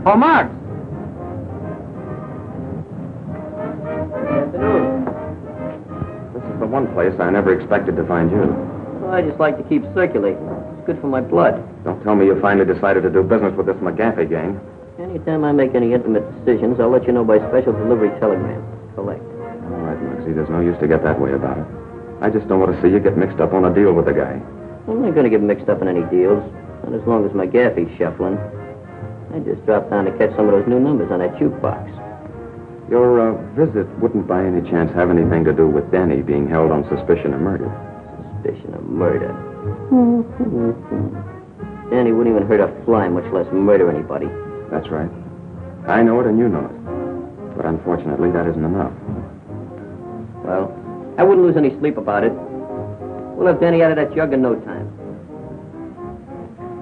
S2: Oh, Mark!
S4: This is the one place I never expected to find you.
S3: Well, I just like to keep circulating. It's good for my blood.
S4: Don't tell me you finally decided to do business with this McGaffey gang.
S3: Anytime I make any intimate decisions, I'll let you know by special delivery telegram. Collect.
S4: All right, Mugsy, there's no use to get that way about it. I just don't want to see you get mixed up on a deal with the guy.
S3: I'm not going to get mixed up in any deals. Not as long as McGaffey's shuffling. I just dropped down to catch some of those new numbers on that jukebox.
S4: Your visit wouldn't by any chance have anything to do with Danny being held on suspicion of murder.
S3: Suspicion of murder. Danny wouldn't even hurt a fly, much less murder anybody.
S4: That's right. I know it and you know it. But unfortunately, that isn't enough.
S3: Well, I wouldn't lose any sleep about it. We'll have Danny out of that jug in no time.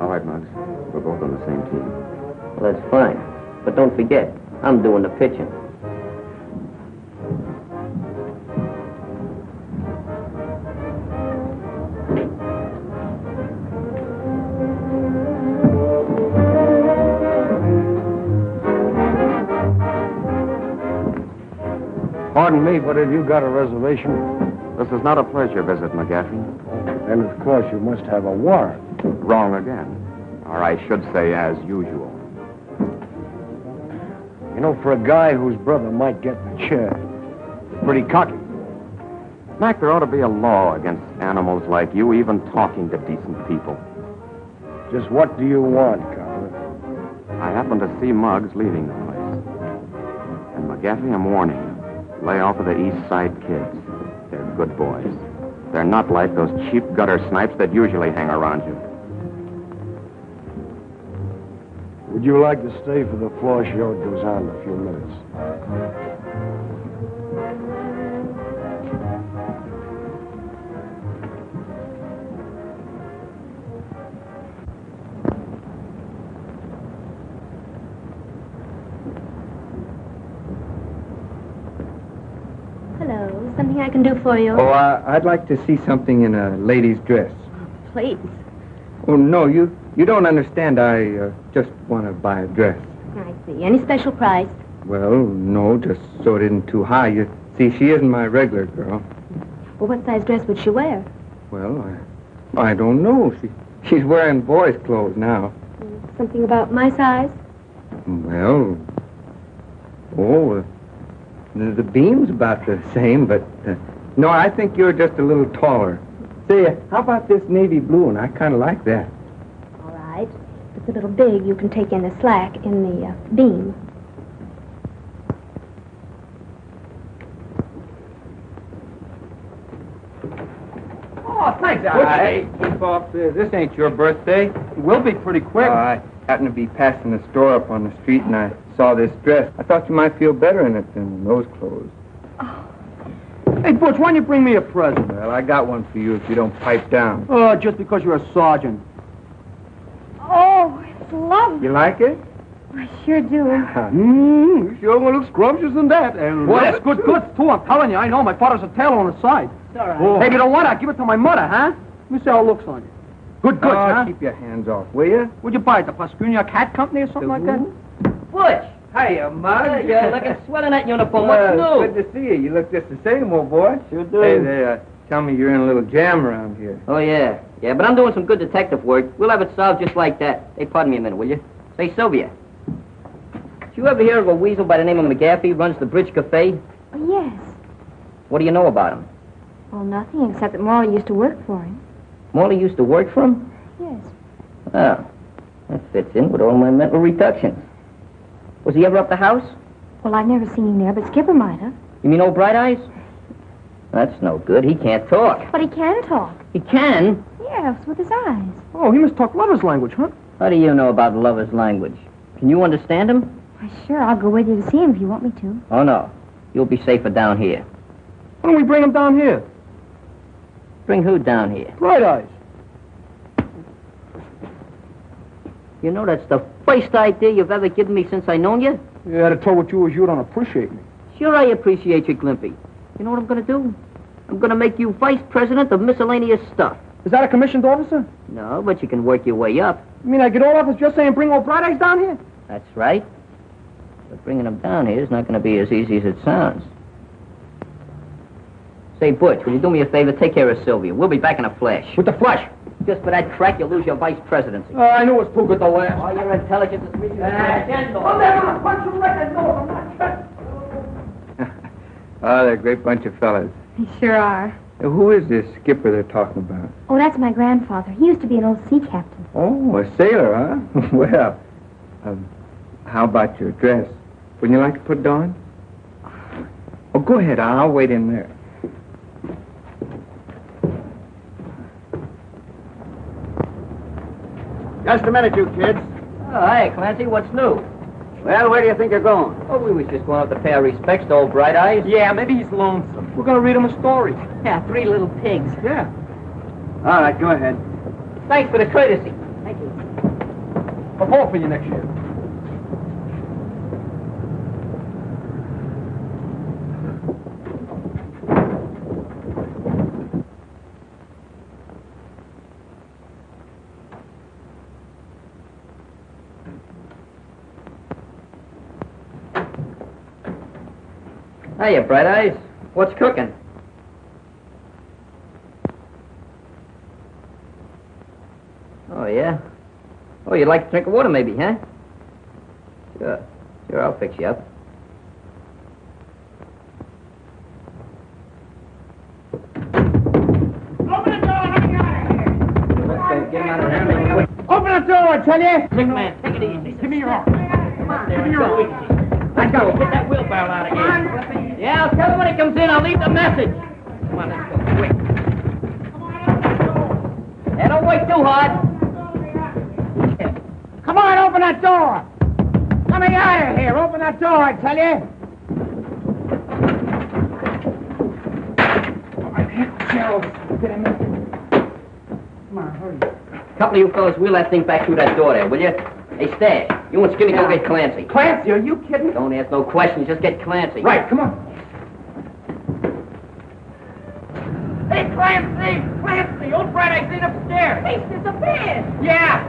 S4: All right, Muggs. We're both on the same team.
S3: Well, that's fine. But don't forget, I'm doing the pitching.
S6: Pardon me, but have you got a reservation?
S4: This is not a pleasure visit, McGaffey.
S6: And of course you must have a warrant.
S4: Wrong again. Or I should say as usual.
S6: You know, for a guy whose brother might get the chair, pretty cocky.
S4: Mac, there ought to be a law against animals like you even talking to decent people.
S6: Just what do you want, Copper?
S4: I happen to see Muggs leaving the place. And McGaffey, I'm warning you. Lay off of the East Side kids. They're good boys. They're not like those cheap gutter snipes that usually hang around you.
S6: Would you like to stay for the floor show? It goes on in a few minutes.
S7: Hello, something I can do for you?
S11: Oh, I'd like to see something in a lady's dress.
S7: Please.
S11: Oh, no, you don't understand. I just want to buy a dress.
S7: I see. Any special price?
S11: Well, no, just so it isn't too high. You see, she isn't my regular girl.
S7: Well, what size dress would she wear?
S11: Well, I don't know. She's wearing boys' clothes now.
S7: Something about my size?
S11: Well, the beam's about the same, but no, I think you're just a little taller. Say, how about this navy blue one? I kind of like that.
S7: All right. If it's a little big, you can take in the slack in the beam.
S2: Oh, thanks,
S11: Hey, keep off this. This ain't your birthday.
S2: It will be pretty quick.
S11: I happened to be passing the store up on the street, and I saw this dress. I thought you might feel better in it than those clothes.
S2: Hey, Butch, why don't you bring me a present?
S11: Well, I got one for you if you don't pipe down.
S2: Oh, just because you're a sergeant.
S7: Oh, it's lovely.
S11: You like it?
S7: I sure do.
S2: You sure want to look scrumptious in that. Well, that's good goods, too. I'm telling you, I know. My father's a tailor on the side.
S7: It's all right.
S2: Hey, if you don't want it, I'll give it to my mother, huh? Let me see how it looks on you. Good goods, huh?
S11: Keep your hands off, will you?
S2: What'd you buy it, the Pascunia Cat Company or something like that?
S3: Butch!
S11: Hiya, Mug.
S3: You're looking swell in that uniform. What's new?
S11: Good to see you. You look just the same, old boy.
S3: Sure do.
S11: Hey, they tell me you're in a little jam around here.
S3: Oh, yeah. Yeah, but I'm doing some good detective work. We'll have it solved just like that. Hey, pardon me a minute, will you? Say, Sylvia. Did you ever hear of a weasel by the name of McGaffey runs the Bridge Cafe?
S7: Oh, yes.
S3: What do you know about him?
S7: Well, nothing except that Morley used to work for him.
S3: Morley used to work for him?
S7: Yes.
S3: Oh, that fits in with all my mental reductions. Was he ever up the house?
S7: Well, I've never seen him there, but Skipper might have.
S3: You mean old Bright Eyes? That's no good. He can't talk.
S7: But he can talk.
S3: He can?
S7: Yes, with his eyes.
S2: Oh, he must talk lover's language, huh?
S3: How do you know about lover's language? Can you understand him?
S7: Why, sure, I'll go with you to see him if you want me to.
S3: Oh, no. You'll be safer down here.
S2: Why don't we bring him down here?
S3: Bring who down here?
S2: Bright Eyes.
S3: You know, that's the first idea you've ever given me since I known you.
S2: You had to tell what you was, you don't appreciate me.
S3: Sure I appreciate you, Glimpy. You know what I'm going to do? I'm going to make you vice president of miscellaneous stuff.
S2: Is that a commissioned officer?
S3: No, but you can work your way up.
S2: You mean I get all up as just saying bring old Bright Eyes down here?
S3: That's right. But bringing them down here is not going to be as easy as it sounds. Say, Butch, will you do me a favor? Take care of Sylvia. We'll be back in a flash.
S2: With the flash?
S3: Just for that crack, you'll lose your vice presidency.
S2: I knew it was too good to last.
S3: Oh, your intelligence is reaching
S2: I'm gonna punch you right in the nose. I'm not trying.
S11: Oh, they're a great bunch of fellas.
S7: They sure are.
S11: Who is this skipper they're talking about?
S7: Oh, that's my grandfather. He used to be an old sea captain.
S11: Oh, a sailor, huh? Well, how about your dress? Wouldn't you like to put it on? Oh, go ahead. I'll wait in there.
S9: Just a minute, you kids.
S3: Oh, hi, Clancy. What's new?
S9: Well, where do you think you're going?
S3: Oh, we was just going up to pay our respects to old Bright Eyes.
S2: Yeah, maybe he's lonesome. We're gonna read him a story.
S3: Yeah, 3 little pigs.
S2: Yeah.
S9: All right, go ahead.
S3: Thanks for the courtesy.
S7: Thank you.
S2: I'll vote for you next year.
S3: Hiya, Bright Eyes. What's cooking? Oh, yeah? Oh, you'd like a drink of water, maybe, huh? Sure. Sure, I'll fix you up.
S2: Open the door, let me out of here.
S3: Get him out of here.
S2: Open the door, I tell you.
S3: Big man, take it easy.
S2: Give me your arm.
S3: Come on,
S2: Give me your arm.
S3: Let's go. Get that wheelbarrow out of here. Yeah, I'll tell him when he comes in. I'll leave the message. Come on, let's go. Quick. Hey, don't wait too hard.
S2: Come on, open that door. Let me out of here. Open that door, I tell you. Come on, hurry.
S3: Couple of you fellas wheel that thing back through that door there, will you? Hey, Stash, you and Skinny go get Clancy.
S2: Clancy, are you kidding?
S3: Don't ask no questions, just get Clancy.
S2: Right, come on.
S1: Hey, Clancy! Clancy! Old Bright Eyes ain't upstairs! He's disappeared!
S2: Yeah.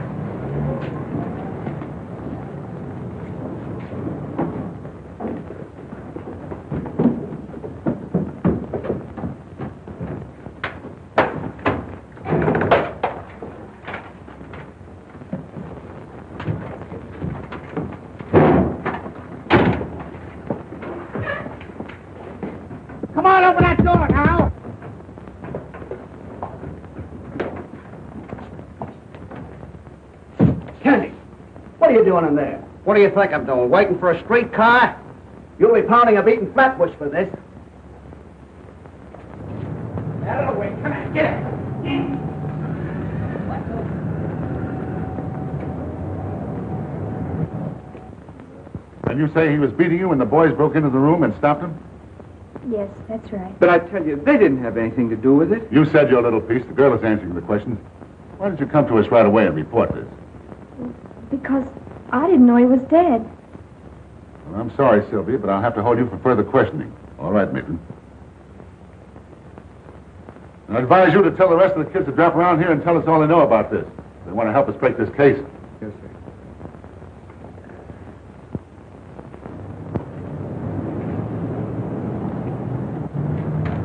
S2: Come on, open that door now.
S9: Kenny, what are you doing in there? What do you think I'm doing? Waiting for a streetcar? You'll be pounding a beaten flatbush for this.
S2: Out of the way. Come on, get it.
S8: And you say he was beating you when the boys broke into the room and stopped him?
S7: Yes, that's right.
S11: But I tell you, they didn't have anything to do with it.
S8: You said your little piece. The girl is answering the questions. Why did you come to us right away and report this?
S7: Because I didn't know he was dead.
S8: Well, I'm sorry, Sylvia, but I'll have to hold you for further questioning. All right, Maitland. I advise you to tell the rest of the kids to drop around here and tell us all they know about this. They want to help us break this case.
S11: Yes, sir.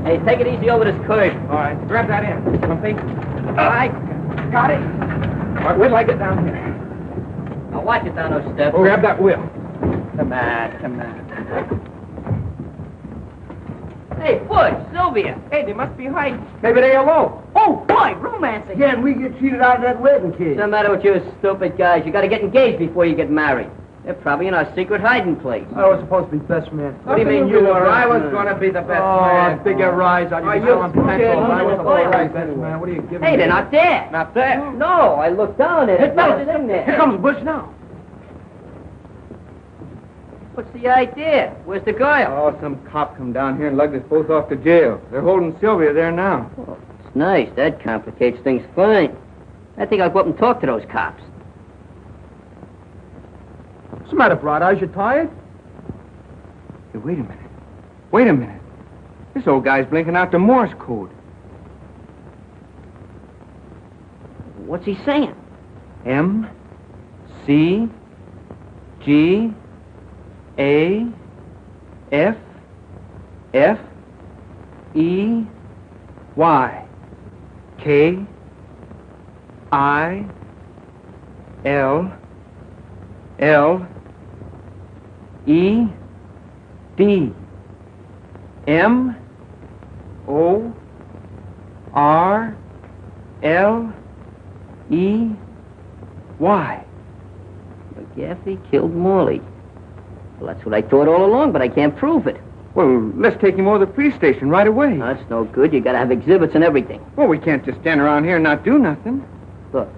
S3: Hey, take it easy over this curve.
S2: All right, grab that in. Lumpy.
S3: All right.
S2: Got it. All right, wait till I get down here.
S3: Now watch it down those steps.
S2: Oh, grab that wheel.
S3: Come on, come on. Hey, Butch, Sylvia.
S2: Hey, they must be hiding. Maybe they alone.
S1: Oh, boy, romancing!
S9: Yeah, and we get cheated out of that wedding kid.
S3: What's the matter with you stupid guys? You got to get engaged before you get married. They're probably in our secret hiding place.
S2: I was supposed to be best man.
S3: What do you mean you were?
S11: I was going to be the best man.
S2: Oh, bigger rise on you.
S3: you
S2: selling
S3: kidding?
S2: pencils. I was
S3: Boy,
S2: the right best man. What are you giving
S3: Hey,
S2: me?
S3: they're not there.
S2: Not there.
S3: No, I looked down at it.
S2: fellas,
S3: It's in there.
S2: Here comes Bush now.
S3: What's the idea? Where's the girl?
S11: Oh, some cop come down here and lugged us both off to jail. They're holding Sylvia there now.
S3: Oh, it's nice. That complicates things fine. I think I'll go up and talk to those cops.
S11: What's the matter, Bright Eyes? You tired? Hey, wait a minute. Wait a minute. This old guy's blinking out the Morse code.
S3: What's he saying?
S11: M, C, G, A, F, F, E, Y, K, I, L, L, E, D, M, O, R, L, E, Y.
S3: McGaffey killed Morley. Well, that's what I thought all along, but I can't prove it.
S11: Well, let's take him over to the police station right away.
S3: That's no good. You gotta have exhibits and everything.
S11: Well, we can't just stand around here and not do nothing.
S3: Look,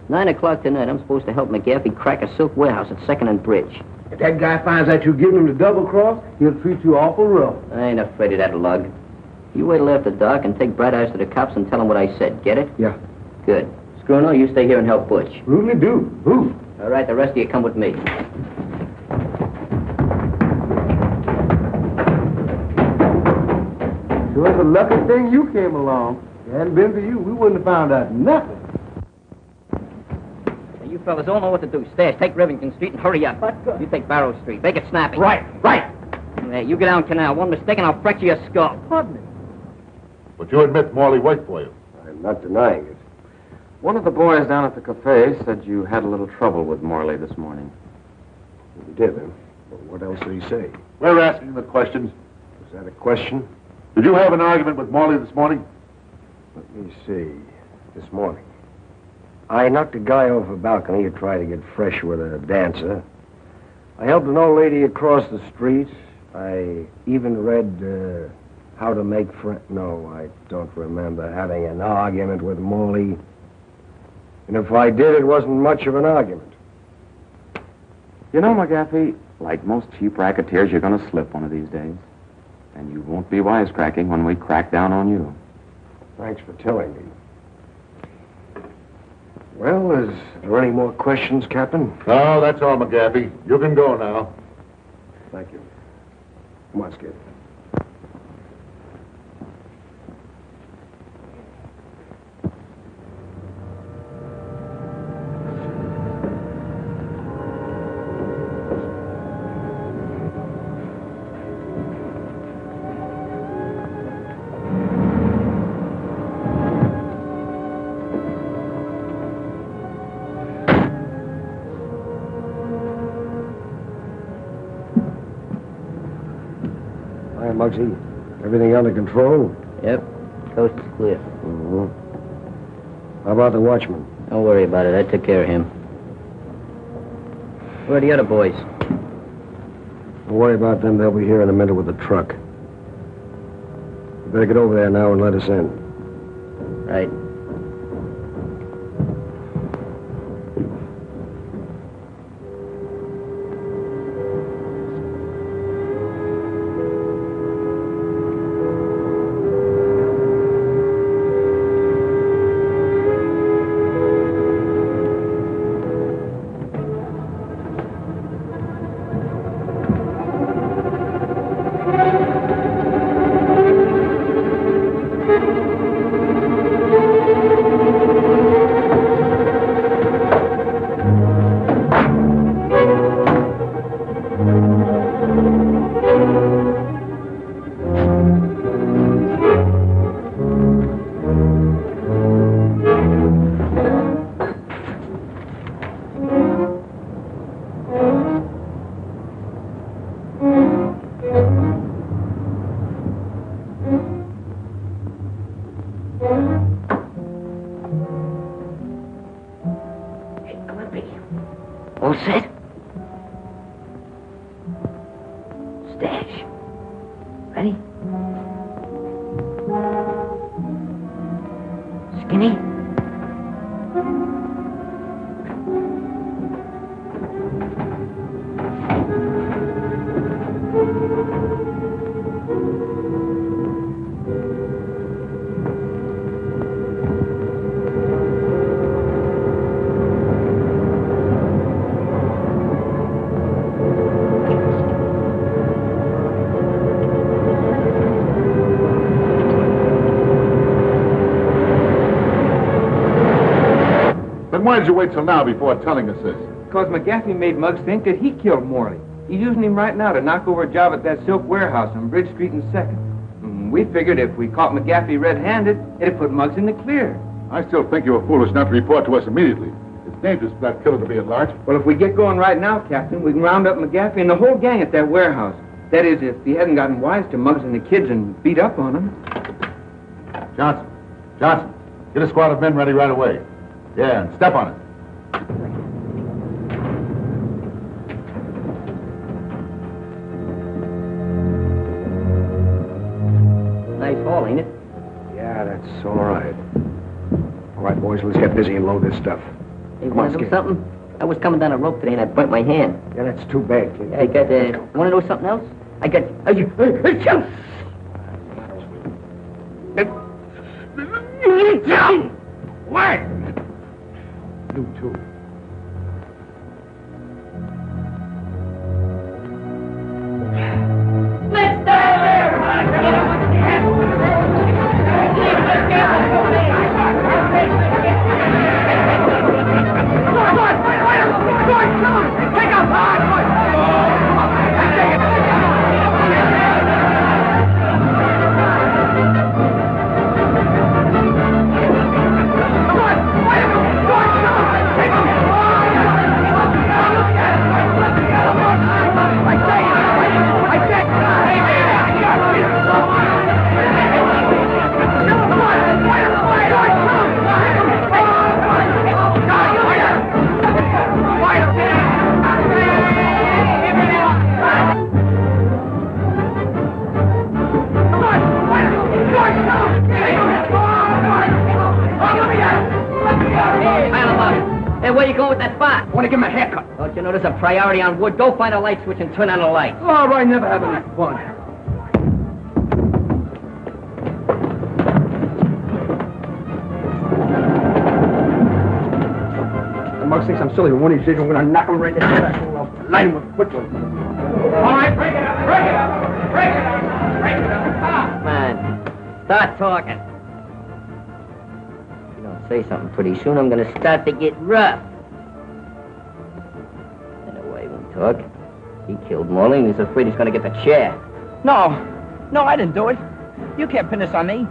S3: 9 o'clock tonight, I'm supposed to help McGaffey crack a silk warehouse at 2nd and Bridge.
S6: If that guy finds out you're giving him the double cross, he'll treat you awful rough.
S3: I ain't afraid of that lug. You wait till after dark and take Bright Eyes to the cops and tell them what I said. Get it?
S6: Yeah.
S3: Good. Scruno, you stay here and help Butch.
S6: Really do. Who?
S3: All right, the rest of you come with me.
S6: Sure, it's a lucky thing you came along. If it hadn't been for you, we wouldn't have found out nothing.
S3: Hey, you fellas all know what to do. Stash, take Rivington Street and hurry up. You take Barrow Street. Make it snappy.
S6: Right.
S3: Hey, you get down Canal. One mistake and I'll fracture your skull.
S2: Pardon me.
S8: But you admit Morley worked for you.
S6: I'm not denying it.
S4: One of the boys down at the cafe said you had a little trouble with Morley this morning.
S6: You did, huh? Well, what else did he say?
S8: We're asking the questions.
S6: Is that a question?
S8: Did you have an argument with Morley this morning?
S6: Let me see. This morning. I knocked a guy off a balcony who tried to get fresh with a dancer. I helped an old lady across the street. I even read How to Make Friends. No, I don't remember having an argument with Morley. And if I did, it wasn't much of an argument.
S4: You know, McGaffey, like most cheap racketeers, you're going to slip one of these days. And you won't be wisecracking when we crack down on you.
S6: Thanks for telling me. Well, is there any more questions, Captain?
S8: No, that's all, McGaffey. You can go now.
S6: Thank you. Come on, Skip. Muggsy, everything under control?
S3: Yep. Coast is clear.
S6: Mm-hmm. How about the watchman?
S3: Don't worry about it. I took care of him. Where are the other boys?
S6: Don't worry about them. They'll be here in a minute with the truck. You better get over there now and let us in.
S3: Right. All set? Stash. Ready? Skinny?
S8: why did you wait till now before telling us this?
S11: Because McGaffey made Muggs think that he killed Morley. He's using him right now to knock over a job at that silk warehouse on Bridge Street and 2nd. We figured if we caught McGaffey red-handed, it'd put Muggs in the clear.
S8: I still think you were foolish not to report to us immediately. It's dangerous for that killer to be at large.
S11: Well, if we get going right now, Captain, we can round up McGaffey and the whole gang at that warehouse. That is, if he hadn't gotten wise to Muggs and the kids and beat up on them.
S8: Johnson, get a squad of men ready right away. Yeah, and step on it.
S3: Nice haul, ain't it?
S6: Yeah, that's all right. All right, boys, let's get busy and load this stuff.
S3: Hey, want to know something? I was coming down a rope today and I burnt my hand.
S6: Yeah, that's too bad, kid.
S3: Yeah, I got, want to know something else? I got,
S6: What? You too.
S3: Where you going with that spot?
S11: I want to give him a haircut.
S3: Don't you know there's a priority on wood? Go find a light switch and turn on the light.
S11: All right, never have any fun. The Muggs thinks I'm silly, but one of these days I'm going to knock him right in the head. I'll light him with football.
S1: All right, break it up, break it up, break it up, break it up.
S3: Man, start talking. If you don't say something pretty soon, I'm going to start to get rough. Anyway, won't talk. He killed Morley and he's afraid he's going to get the chair.
S1: No, I didn't do it. You can't pin this on me.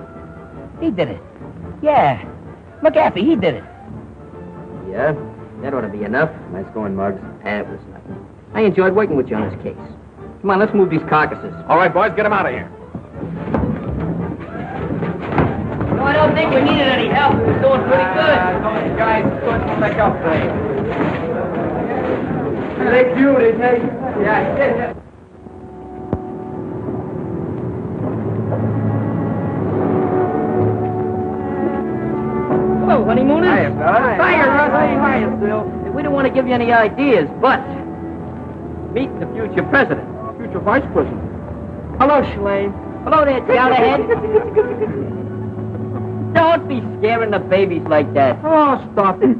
S1: He did it. Yeah, McGaffey, he did it.
S3: Yeah, that ought to be enough.
S11: Nice going, Muggs.
S3: That was nothing. I enjoyed working with you on this case. Come on, let's move these carcasses.
S10: All right, boys, get him out of here.
S3: No, I don't think we needed any help. We're doing pretty good.
S11: Those guys couldn't make up for you. They do, didn't they? Yeah,
S3: Hello, honeymooners.
S11: Hiya, Bud.
S3: Hiya, Rusty. Hiya, Phil. We don't want to give you any ideas, but meet the future president.
S2: Future vice president. Hello, Shalane.
S3: Hello there, Jollyhead. Don't be scaring the babies like that.
S2: Oh, stop it.